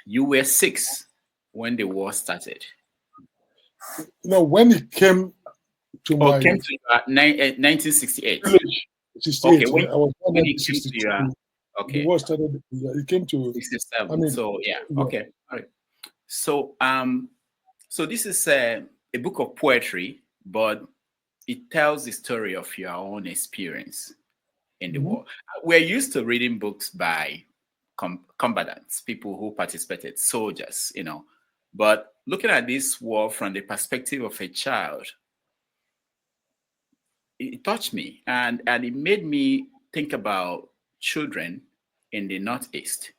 You were 6 when the war started. When it came to Or my came to 1968. village, Okay, 68, I was born when in it came to your 62. The okay war started. Yeah, it came to. I 67. mean, So yeah, yeah. okay, all right. So so this is a book of poetry, but it tells the story of your own experience in the Mhm. war. We're used to reading books by combatants, people who participated, soldiers, But looking at this war from the perspective of a child, it touched me, and it made me think about children in the northeast,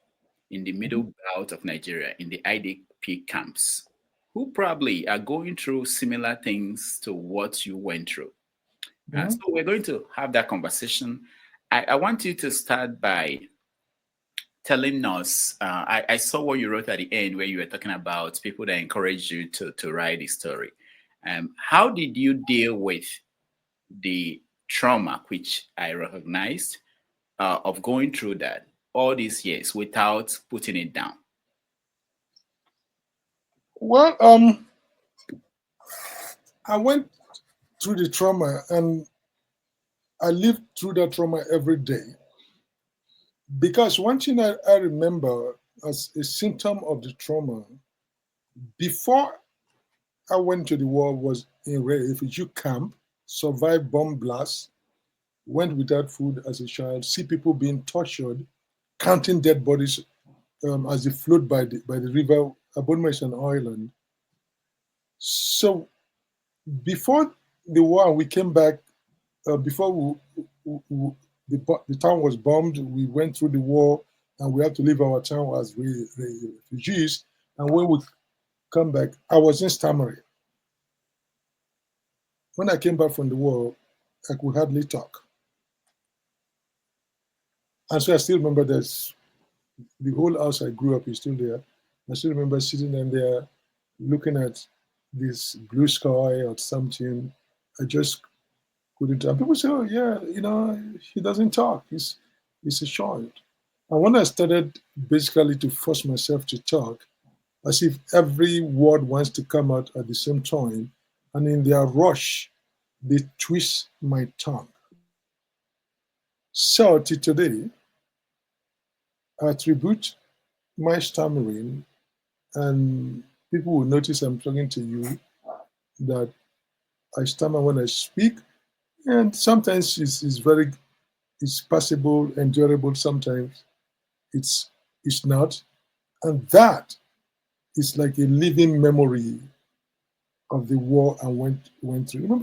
in the middle belt of Nigeria, in the IDP camps, who probably are going through similar things to what you went through. So Mhm. we're going to have that conversation. I want you to start by telling us. I saw what you wrote at the end where you were talking about people that encouraged you to write the story. How did you deal with the trauma, which I recognized, of going through that all these years without putting it down? Well, I went through the trauma, and I lived through that trauma every day. Because one thing I remember as a symptom of the trauma before I went to the war was in a refugee camp, survived bomb blasts, went without food as a child, see people being tortured, counting dead bodies as they float by the river. Abonma is an island. So before the war, we came back. Before the town was bombed, we went through the war, and we had to leave our town as refugees. And when we come back, I was in stammering. When I came back from the war, I could hardly talk. And so I still remember there's the whole house I grew up is still there. I still remember sitting in there looking at this blue sky or something. I just couldn't. And people say, "Oh yeah, he doesn't talk. He's a child." And when I started basically to force myself to talk, as if every word wants to come out at the same time, and in their rush, they twist my tongue. So till today, I attribute my stammering, and people will notice I'm talking to you, that I stammer when I speak, and sometimes it's passable, endurable. Sometimes it's not, and that is like a living memory of the war I went through. Remember,